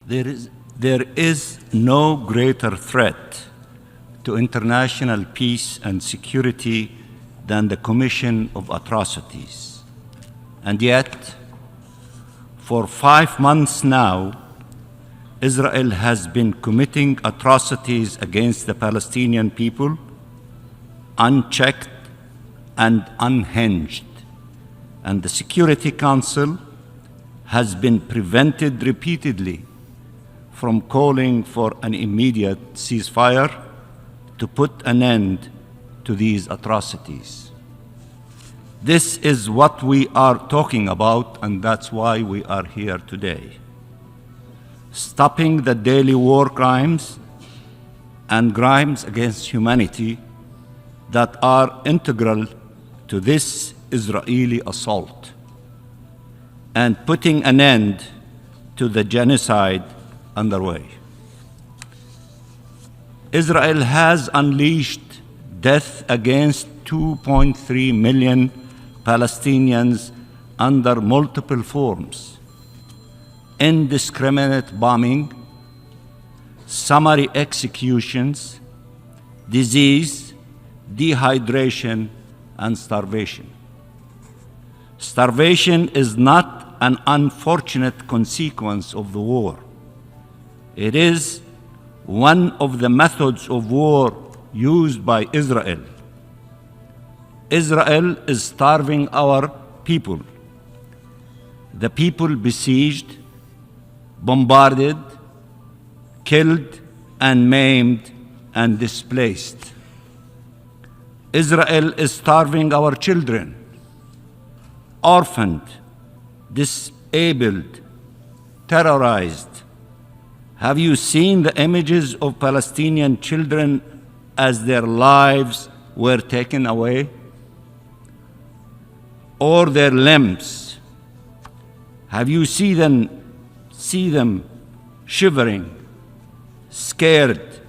There is no greater threat to international peace and security than the commission of atrocities. And yet, for 5 months now, Israel has been committing atrocities against the Palestinian people, unchecked and unhinged. And the Security Council has been prevented repeatedly from calling for an immediate ceasefire to put an end to these atrocities. This is what we are talking about, and that's why we are here today. Stopping the daily war crimes and crimes against humanity that are integral to this Israeli assault, and putting an end to the genocide underway. Israel has unleashed death against 2.3 million Palestinians under multiple forms: indiscriminate bombing, summary executions, disease, dehydration, and starvation. Starvation is not an unfortunate consequence of the war. It is one of the methods of war used by Israel. Israel is starving our people. The people besieged, bombarded, killed, and maimed and displaced. Israel is starving our children, orphaned, disabled, terrorized. Have you seen the images of Palestinian children as their lives were taken away? Or their limbs? Have you seen them shivering, scared,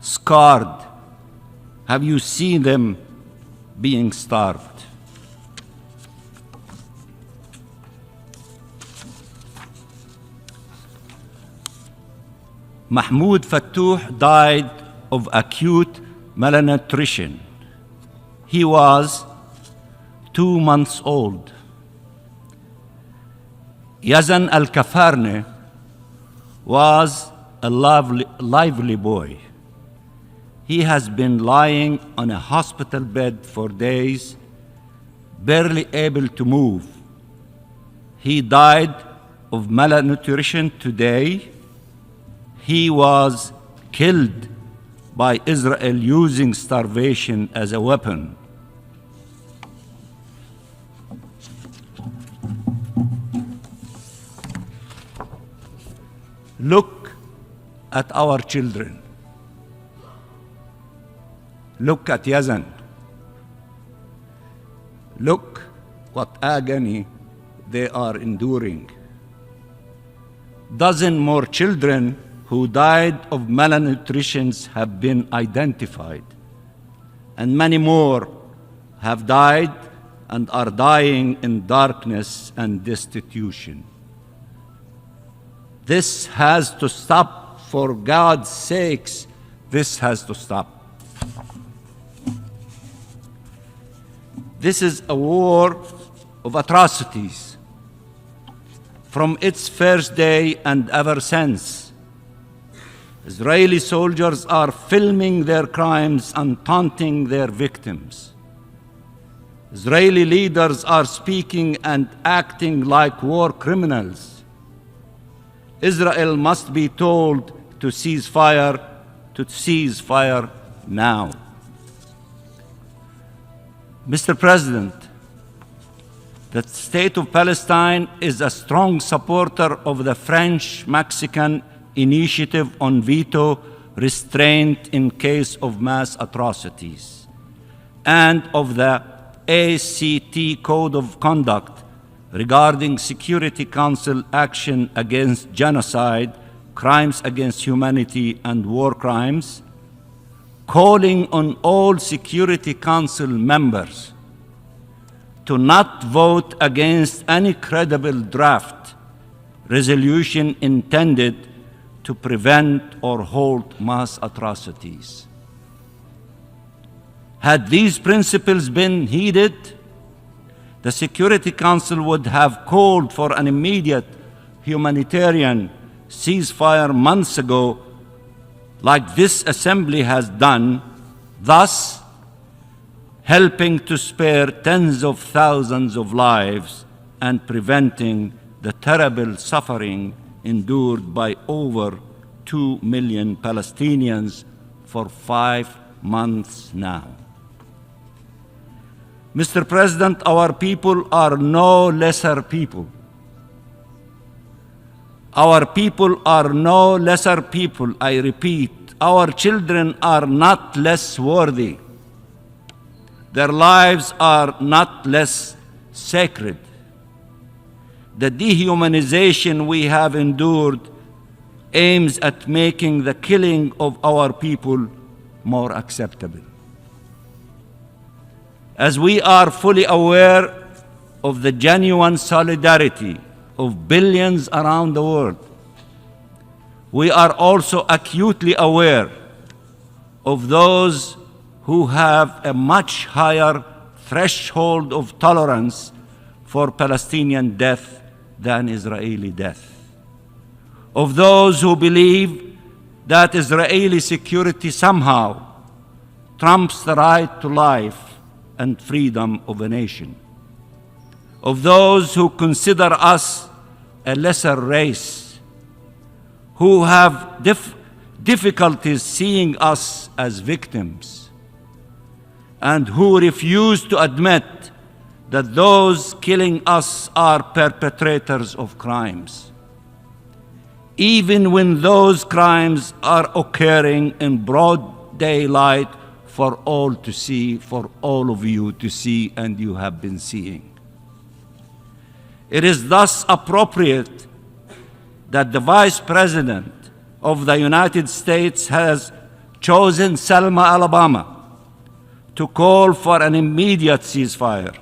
scarred? Have you seen them being starved? Mahmoud Fattouh died of acute malnutrition. He was 2 months old. Yazan Al-Kafarne was a lively boy. He has been lying on a hospital bed for days, barely able to move. He died of malnutrition today. He was killed by Israel using starvation as a weapon. Look at our children. Look at Yazan. Look what agony they are enduring. Dozen more children who died of malnutrition have been identified, and many more have died and are dying in darkness and destitution. This has to stop. For God's sakes, this has to stop. This is a war of atrocities. From its first day and ever since, Israeli soldiers are filming their crimes and taunting their victims. Israeli leaders are speaking and acting like war criminals. Israel must be told to cease fire now. Mr. President, the state of Palestine is a strong supporter of the French-Mexican initiative on veto restraint in case of mass atrocities, and of the ACT Code of Conduct regarding Security Council action against genocide, crimes against humanity, and war crimes, calling on all Security Council members to not vote against any credible draft resolution intended to prevent or halt mass atrocities. Had these principles been heeded, the Security Council would have called for an immediate humanitarian ceasefire months ago, like this Assembly has done, thus helping to spare tens of thousands of lives and preventing the terrible suffering endured by over 2 million Palestinians for 5 months now. Mr. President, our people are no lesser people. Our people are no lesser people, I repeat. Our children are not less worthy. Their lives are not less sacred. The dehumanization we have endured aims at making the killing of our people more acceptable. As we are fully aware of the genuine solidarity of billions around the world, we are also acutely aware of those who have a much higher threshold of tolerance for Palestinian death than Israeli death. Of those who believe that Israeli security somehow trumps the right to life and freedom of a nation. Of those who consider us a lesser race, who have difficulties seeing us as victims, and who refuse to admit that those killing us are perpetrators of crimes, even when those crimes are occurring in broad daylight for all to see, for all of you to see, and you have been seeing. It is thus appropriate that the Vice President of the United States has chosen Selma, Alabama, to call for an immediate ceasefire.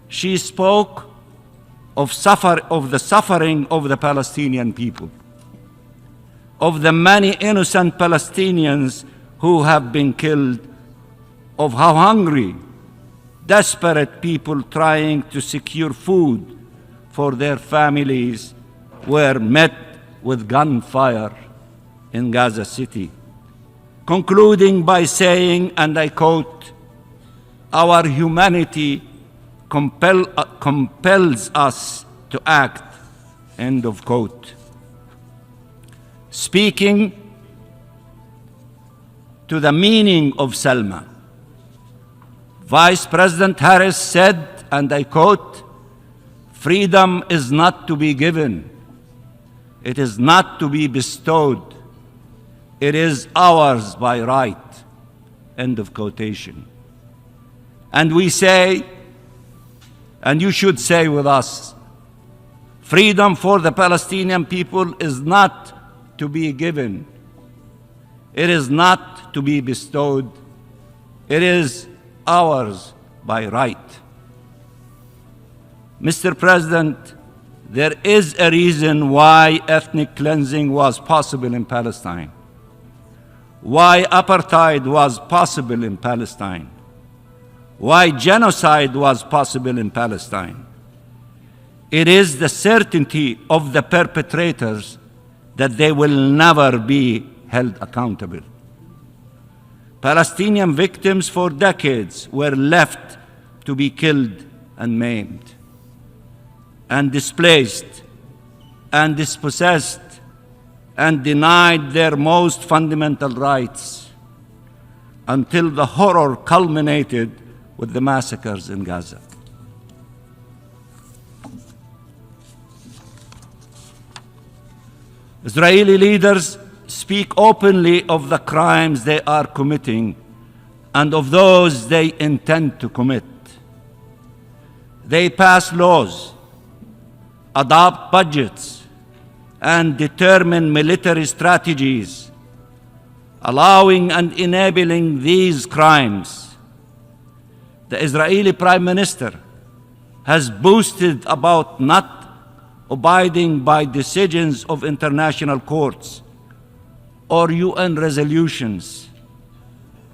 She spoke of the suffering of the Palestinian people, of the many innocent Palestinians who have been killed, of how hungry, desperate people trying to secure food for their families were met with gunfire in Gaza City, concluding by saying, and I quote, "Our humanity compels us to act," end of quote. Speaking to the meaning of Selma, Vice President Harris said, and I quote, "Freedom is not to be given. It is not to be bestowed. It is ours by right," end of quotation. And we say, and you should say with us, freedom for the Palestinian people is not to be given. It is not to be bestowed. It is ours by right. Mr. President, there is a reason why ethnic cleansing was possible in Palestine, why apartheid was possible in Palestine, why genocide was possible in Palestine. It is the certainty of the perpetrators that they will never be held accountable. Palestinian victims for decades were left to be killed and maimed, and displaced, and dispossessed, and denied their most fundamental rights, until the horror culminated with the massacres in Gaza. Israeli leaders speak openly of the crimes they are committing and of those they intend to commit. They pass laws, adopt budgets, and determine military strategies, allowing and enabling these crimes. The Israeli Prime Minister has boasted about not abiding by decisions of international courts or UN resolutions,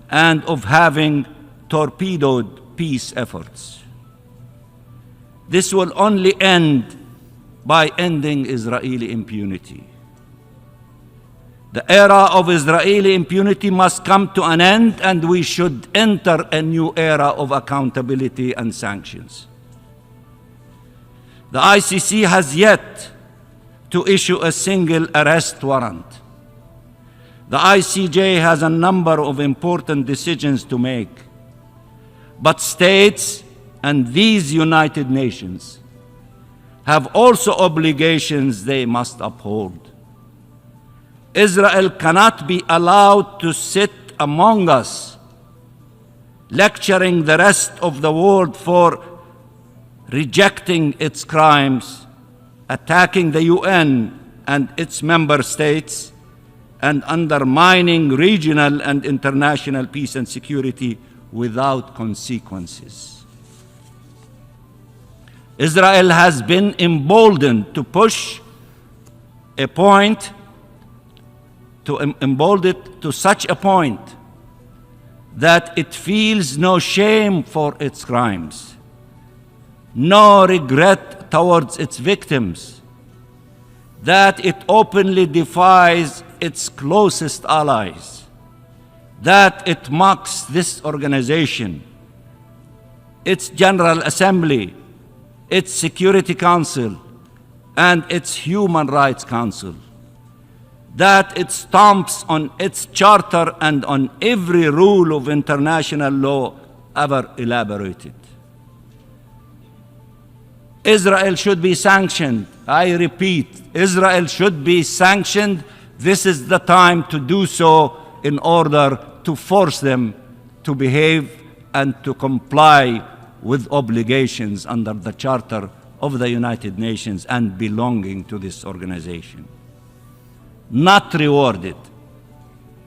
and of having torpedoed peace efforts. This will only end by ending Israeli impunity. The era of Israeli impunity must come to an end, and we should enter a new era of accountability and sanctions. The ICC has yet to issue a single arrest warrant. The ICJ has a number of important decisions to make, but states and these United Nations have also obligations they must uphold. Israel cannot be allowed to sit among us, lecturing the rest of the world for rejecting its crimes, attacking the UN and its member states, and undermining regional and international peace and security without consequences. Israel has been emboldened to push a point, to embolden it to such a point that it feels no shame for its crimes, no regret towards its victims, that it openly defies its closest allies, that it mocks this organization, its General Assembly, its Security Council, and its Human Rights Council, that it stomps on its charter and on every rule of international law ever elaborated. Israel should be sanctioned. I repeat, Israel should be sanctioned. This is the time to do so in order to force them to behave and to comply with obligations under the Charter of the United Nations and belonging to this organization, not rewarded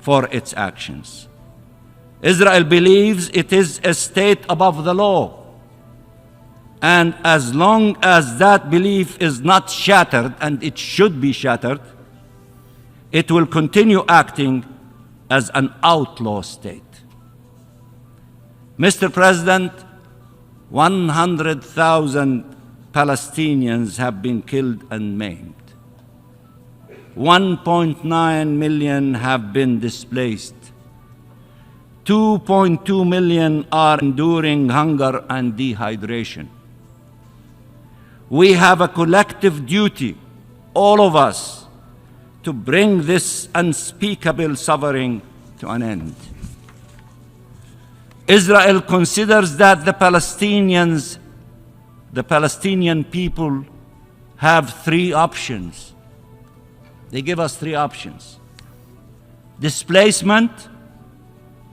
for its actions. Israel believes it is a state above the law, and as long as that belief is not shattered, and it should be shattered, it will continue acting as an outlaw state. Mr. President, 100,000 Palestinians have been killed and maimed. 1.9 million have been displaced. 2.2 million are enduring hunger and dehydration. We have a collective duty, all of us, to bring this unspeakable suffering to an end. Israel considers that the Palestinian people have three options. They give us three options: displacement,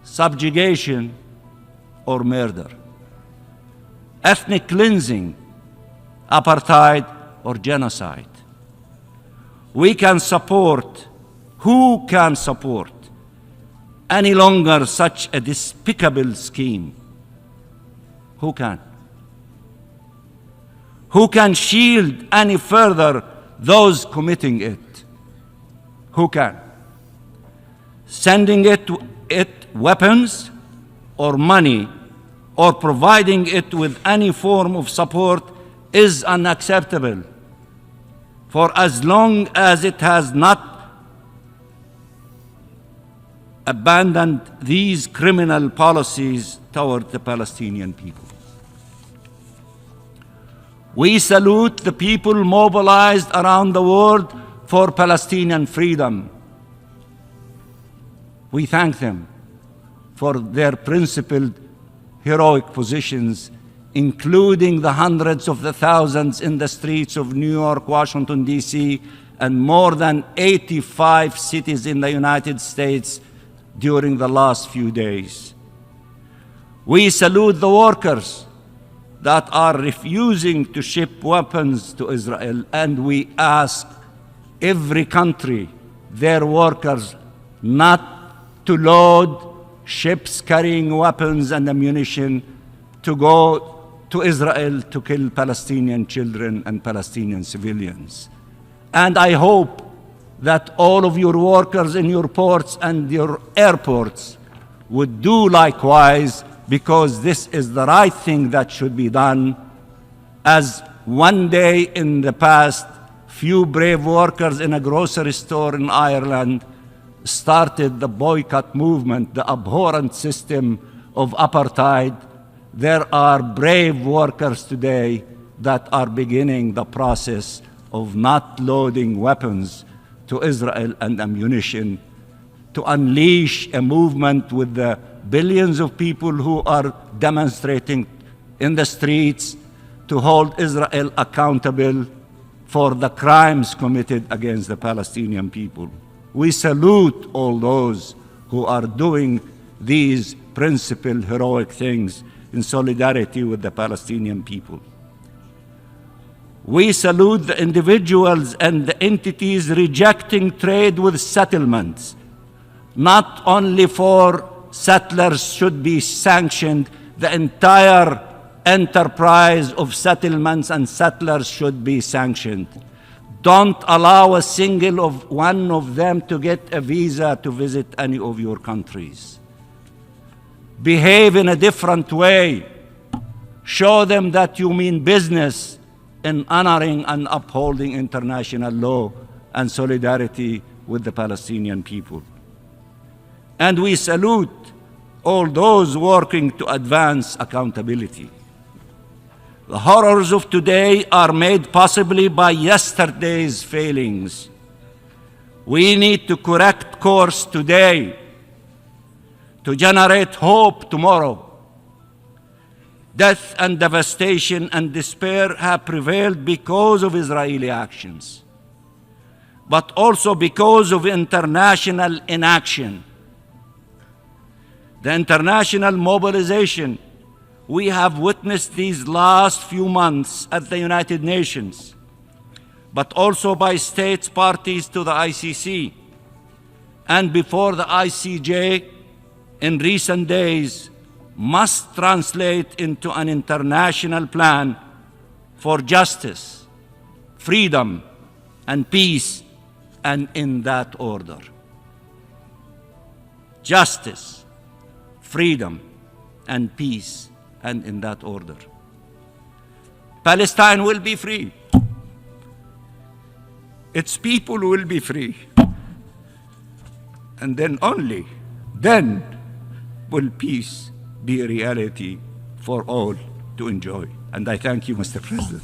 subjugation, or murder. Ethnic cleansing, apartheid, or genocide. We can support, who can support any longer such a despicable scheme? Who can? Who can shield any further those committing it? Who can? Sending it weapons or money or providing it with any form of support is unacceptable, for as long as it has not abandoned these criminal policies toward the Palestinian people. We salute the people mobilized around the world for Palestinian freedom. We thank them for their principled, heroic positions, including the hundreds of the thousands in the streets of New York, Washington, D.C., and more than 85 cities in the United States during the last few days. We salute the workers that are refusing to ship weapons to Israel, and we ask every country, their workers, not to load ships carrying weapons and ammunition to go to Israel to kill Palestinian children and Palestinian civilians. And I hope that all of your workers in your ports and your airports would do likewise, because this is the right thing that should be done. As one day in the past, few brave workers in a grocery store in Ireland started the boycott movement, the abhorrent system of apartheid, there are brave workers today that are beginning the process of not loading weapons to Israel and ammunition, to unleash a movement with the billions of people who are demonstrating in the streets to hold Israel accountable for the crimes committed against the Palestinian people. We salute all those who are doing these principled, heroic things in solidarity with the Palestinian people. We salute the individuals and the entities rejecting trade with settlements. Not only for settlers should be sanctioned, the entire enterprise of settlements and settlers should be sanctioned. Don't allow a single one of them to get a visa to visit any of your countries. Behave in a different way. Show them that you mean business in honoring and upholding international law and solidarity with the Palestinian people. And we salute all those working to advance accountability. The horrors of today are made possibly by yesterday's failings. We need to correct course today to generate hope tomorrow. Death and devastation and despair have prevailed because of Israeli actions, but also because of international inaction. The international mobilization we have witnessed these last few months at the United Nations, but also by states parties to the ICC and before the ICJ in recent days, must translate into an international plan for justice, freedom, and peace, and in that order. Justice, freedom, and peace, and in that order. Palestine will be free. Its people will be free. And then only then will peace be a reality for all to enjoy. And I thank you, Mr. President.